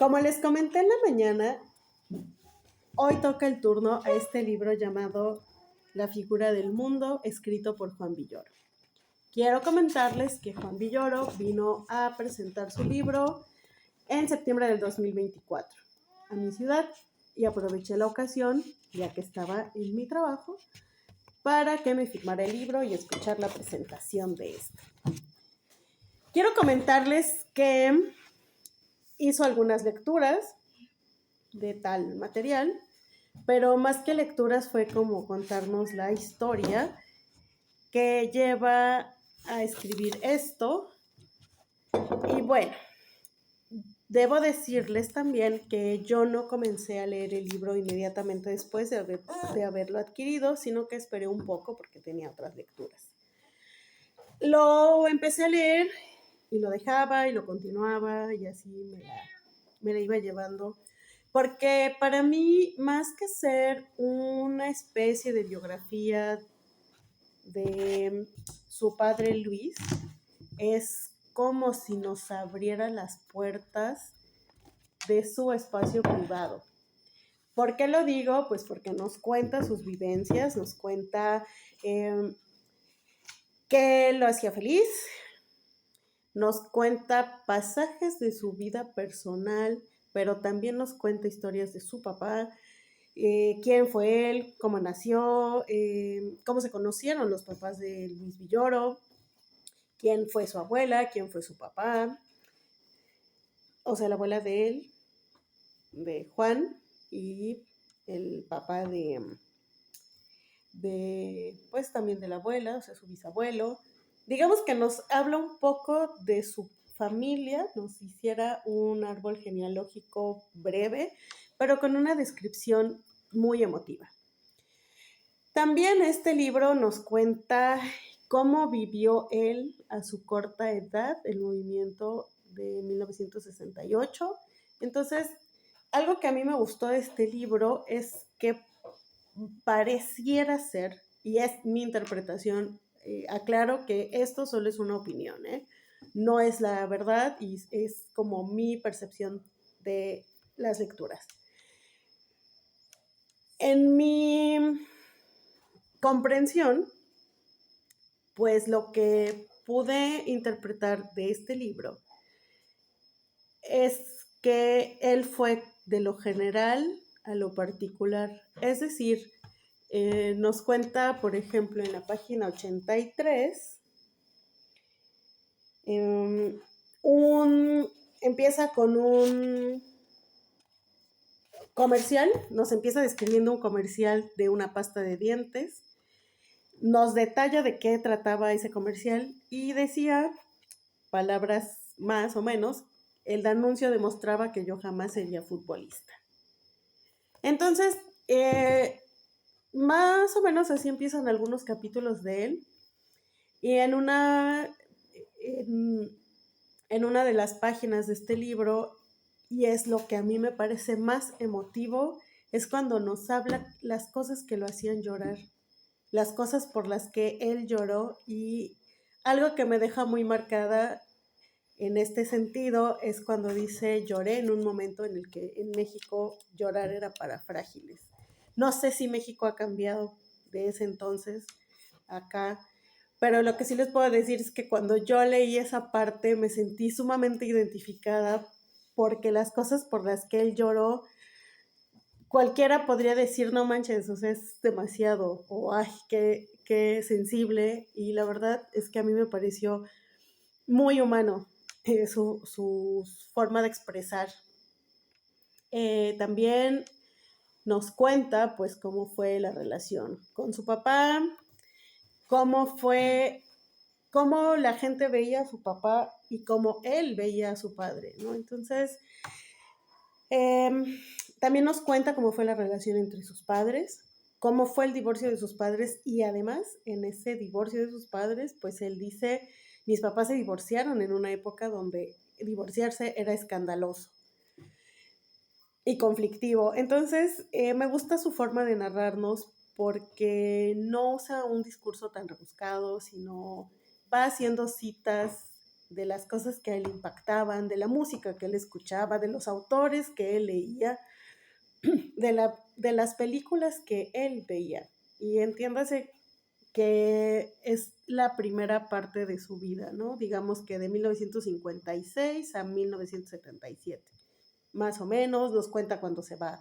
Como les comenté en la mañana, hoy toca el turno a este libro llamado La figura del mundo, escrito por Juan Villoro. Quiero comentarles que Juan Villoro vino a presentar su libro en septiembre del 2024 a mi ciudad y aproveché la ocasión, ya que estaba en mi trabajo, para que me firmara el libro y escuchar la presentación de este. Quiero comentarles que hizo algunas lecturas de tal material, pero más que lecturas fue como contarnos la historia que lleva a escribir esto. Y bueno, debo decirles también que yo no comencé a leer el libro inmediatamente después de haberlo adquirido, sino que esperé un poco porque tenía otras lecturas. Lo empecé a leer y lo dejaba y lo continuaba y así me la iba llevando. Porque para mí, más que ser una especie de biografía de su padre Luis, es como si nos abriera las puertas de su espacio privado. ¿Por qué lo digo? Pues porque nos cuenta sus vivencias, nos cuenta qué lo hacía feliz, nos cuenta pasajes de su vida personal, pero también nos cuenta historias de su papá, quién fue él, cómo nació, cómo se conocieron los papás de Luis Villoro, quién fue su abuela, quién fue su papá, o sea, la abuela de él, de Juan, y el papá pues también de la abuela, o sea, su bisabuelo. Digamos que nos habla un poco de su familia, nos hiciera un árbol genealógico breve, pero con una descripción muy emotiva. También este libro nos cuenta cómo vivió él a su corta edad el movimiento de 1968. Entonces, algo que a mí me gustó de este libro es que pareciera ser, y es mi interpretación, aclaro que esto solo es una opinión, no es la verdad y es como mi percepción de las lecturas. En mi comprensión, pues lo que pude interpretar de este libro es que él fue de lo general a lo particular. Es decir, nos cuenta, por ejemplo, en la página 83, empieza con un comercial, nos empieza describiendo un comercial de una pasta de dientes, nos detalla de qué trataba ese comercial y decía, palabras más o menos, el anuncio demostraba que yo jamás sería futbolista. Entonces, más o menos así empiezan algunos capítulos de él. Y en una de las páginas de este libro, y es lo que a mí me parece más emotivo, es cuando nos habla las cosas que lo hacían llorar, las cosas por las que él lloró, y algo que me deja muy marcada en este sentido es cuando dice, lloré en un momento en el que en México llorar era para frágiles. No sé si México ha cambiado de ese entonces acá, pero lo que sí les puedo decir es que cuando yo leí esa parte me sentí sumamente identificada porque las cosas por las que él lloró, cualquiera podría decir, no manches, o sea, es demasiado, o ay, qué sensible, y la verdad es que a mí me pareció muy humano su forma de expresar. También nos cuenta pues cómo fue la relación con su papá, cómo la gente veía a su papá y cómo él veía a su padre, ¿no? Entonces, también nos cuenta cómo fue la relación entre sus padres, cómo fue el divorcio de sus padres, y además en ese divorcio de sus padres, pues él dice, mis papás se divorciaron en una época donde divorciarse era escandaloso y conflictivo. Entonces, me gusta su forma de narrarnos porque no usa un discurso tan rebuscado, sino va haciendo citas de las cosas que a él impactaban, de la música que él escuchaba, de los autores que él leía, de las películas que él veía. Y entiéndase que es la primera parte de su vida, ¿no? Digamos que de 1956 a 1977, más o menos. Nos cuenta cuando se va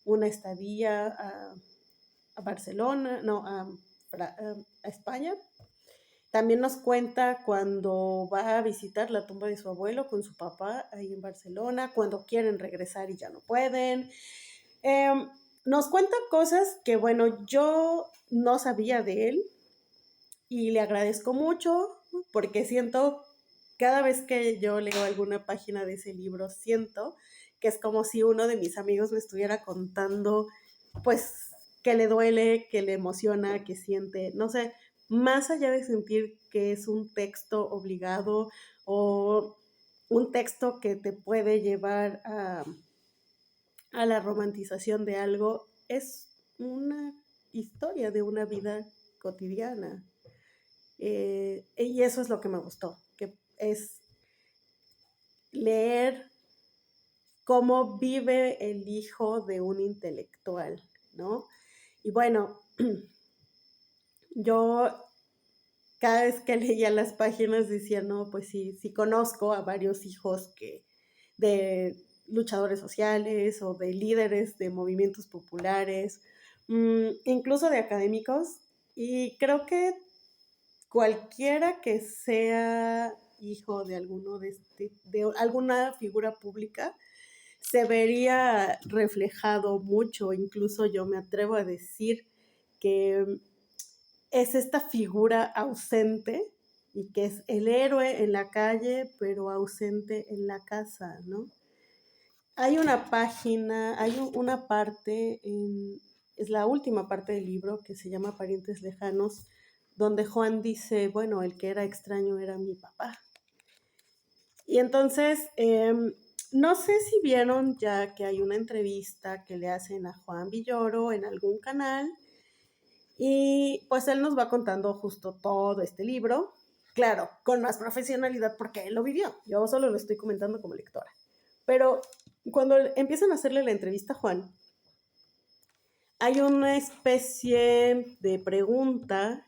una estadía a Barcelona, no, a España. También nos cuenta cuando va a visitar la tumba de su abuelo con su papá ahí en Barcelona, cuando quieren regresar y ya no pueden. Eh, Nos cuenta cosas que, bueno, yo no sabía de él y le agradezco mucho porque siento, cada vez que yo leo alguna página de ese libro, siento que es como si uno de mis amigos me estuviera contando, pues, que le duele, que le emociona, que siente, no sé, más allá de sentir que es un texto obligado o un texto que te puede llevar a la romantización de algo, es una historia de una vida cotidiana. Y eso es lo que me gustó, que es leer cómo vive el hijo de un intelectual, ¿no? Y bueno, yo cada vez que leía las páginas decía, no, pues sí, sí conozco a varios hijos de luchadores sociales o de líderes de movimientos populares, incluso de académicos, y creo que cualquiera que sea hijo de alguno de alguna figura pública se vería reflejado mucho. Incluso yo me atrevo a decir que es esta figura ausente y que es el héroe en la calle, pero ausente en la casa, ¿no? Hay una página, hay una parte, es la última parte del libro que se llama Parientes Lejanos, donde Juan dice, bueno, el que era extraño era mi papá. Y entonces, no sé si vieron ya que hay una entrevista que le hacen a Juan Villoro en algún canal, y pues él nos va contando justo todo este libro, claro, con más profesionalidad porque él lo vivió, yo solo lo estoy comentando como lectora. Pero cuando empiezan a hacerle la entrevista a Juan, hay una especie de pregunta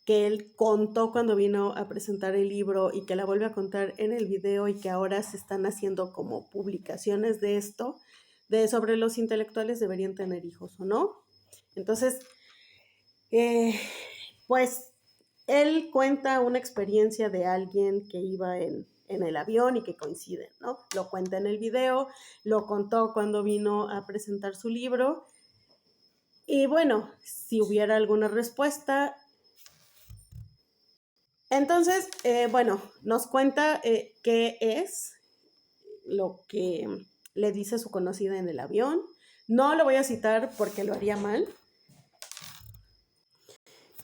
que él contó cuando vino a presentar el libro y que la vuelve a contar en el video y que ahora se están haciendo como publicaciones de esto, de sobre los intelectuales deberían tener hijos o no. Entonces, pues él cuenta una experiencia de alguien que iba en el avión y que coinciden, ¿no? Lo cuenta en el video, lo contó cuando vino a presentar su libro. Y bueno, si hubiera alguna respuesta. Entonces, bueno, nos cuenta qué es lo que le dice su conocida en el avión. No lo voy a citar porque lo haría mal.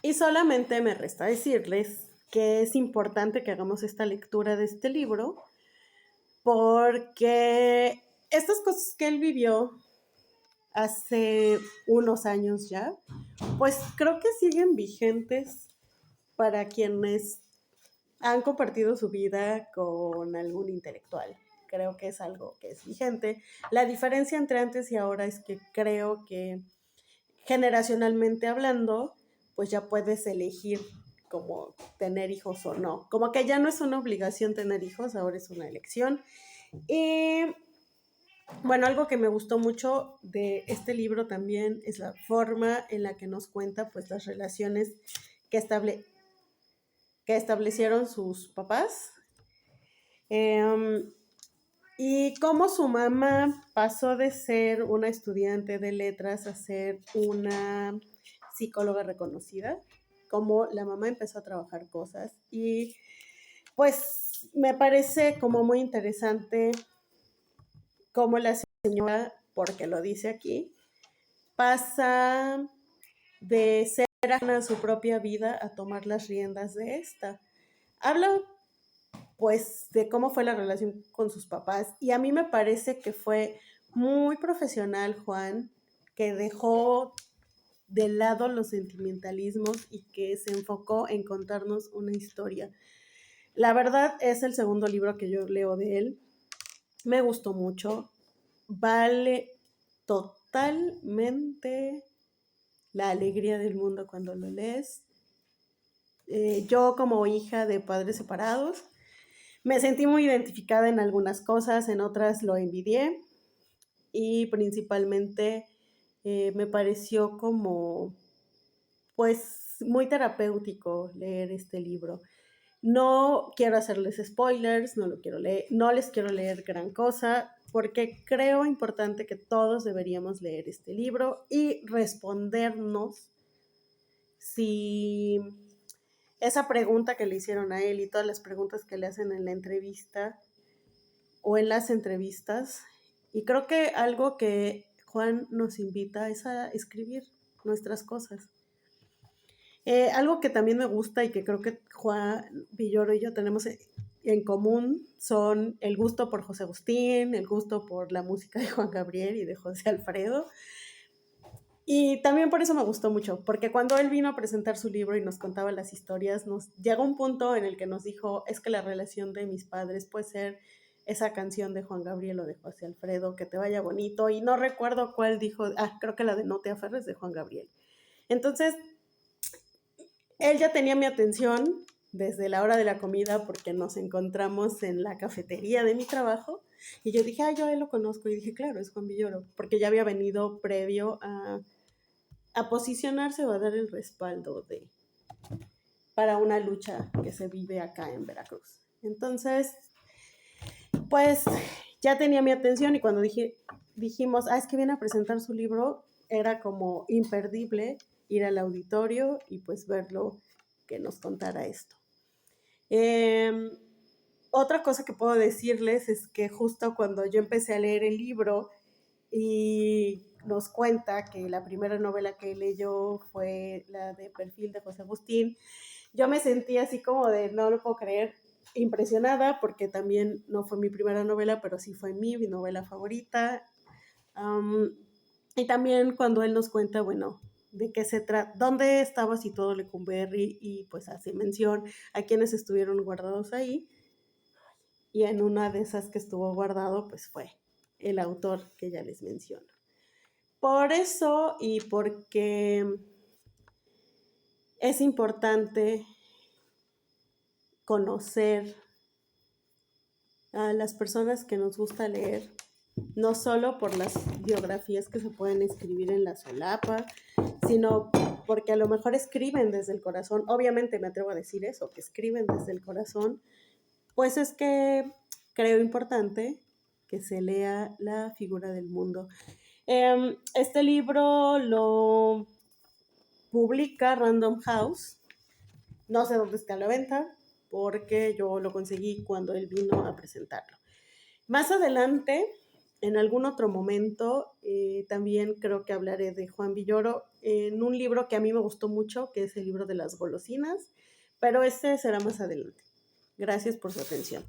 Y solamente me resta decirles que es importante que hagamos esta lectura de este libro porque estas cosas que él vivió hace unos años ya, pues creo que siguen vigentes para quienes han compartido su vida con algún intelectual. Creo que es algo que es vigente. La diferencia entre antes y ahora es que creo que generacionalmente hablando, pues ya puedes elegir como tener hijos o no. Como que ya no es una obligación tener hijos, ahora es una elección. Y bueno, algo que me gustó mucho de este libro también es la forma en la que nos cuenta pues las relaciones que, que establecieron sus papás. Y cómo su mamá pasó de ser una estudiante de letras a ser una psicóloga reconocida, cómo la mamá empezó a trabajar cosas y pues me parece como muy interesante cómo la señora, porque lo dice aquí, pasa de ser ajena a su propia vida a tomar las riendas de esta. Habla pues de cómo fue la relación con sus papás y a mí me parece que fue muy profesional Juan, que dejó de lado los sentimentalismos y que se enfocó en contarnos una historia. La verdad es el segundo libro que yo leo de él. Me gustó mucho. Vale totalmente la alegría del mundo cuando lo lees. Yo como hija de padres separados, me sentí muy identificada en algunas cosas, en otras lo envidié y principalmente me pareció como pues muy terapéutico leer este libro. No quiero hacerles spoilers, no lo quiero leer, no les quiero leer gran cosa, porque creo importante que todos deberíamos leer este libro y respondernos si esa pregunta que le hicieron a él y todas las preguntas que le hacen en la entrevista o en las entrevistas. Y creo que algo que Juan nos invita es a escribir nuestras cosas. Algo que también me gusta y que creo que Juan Villoro y yo tenemos en común son el gusto por José Agustín, el gusto por la música de Juan Gabriel y de José Alfredo. Y también por eso me gustó mucho, porque cuando él vino a presentar su libro y nos contaba las historias, nos llegó un punto en el que nos dijo, es que la relación de mis padres puede ser esa canción de Juan Gabriel o de José Alfredo, que te vaya bonito, y no recuerdo cuál dijo, creo que la de No te aferres de Juan Gabriel. Entonces, él ya tenía mi atención desde la hora de la comida porque nos encontramos en la cafetería de mi trabajo y yo dije, yo a él lo conozco y dije, claro, es Juan Villoro, porque ya había venido previo a posicionarse o a dar el respaldo para una lucha que se vive acá en Veracruz. Entonces, pues ya tenía mi atención y cuando dijimos, es que viene a presentar su libro, era como imperdible ir al auditorio y pues verlo, que nos contara esto. Otra cosa que puedo decirles es que justo cuando yo empecé a leer el libro y nos cuenta que la primera novela que leyó fue la de Perfil de José Agustín, yo me sentí así como de no lo puedo creer, impresionada porque también no fue mi primera novela, pero sí fue mi novela favorita. Y también cuando él nos cuenta, bueno, de qué se trata, dónde estaba situado Lecumberri y pues hace mención a quienes estuvieron guardados ahí. Y en una de esas que estuvo guardado, pues fue el autor que ya les menciono. Por eso y porque es importante conocer a las personas que nos gusta leer, no solo por las biografías que se pueden escribir en la solapa, sino porque a lo mejor escriben desde el corazón. Obviamente me atrevo a decir eso, que escriben desde el corazón. Pues es que creo importante que se lea La figura del mundo. Este libro lo publica Random House. No sé dónde está a la venta, porque yo lo conseguí cuando él vino a presentarlo. Más adelante, en algún otro momento, también creo que hablaré de Juan Villoro en un libro que a mí me gustó mucho, que es el libro de las golosinas, pero ese será más adelante. Gracias por su atención.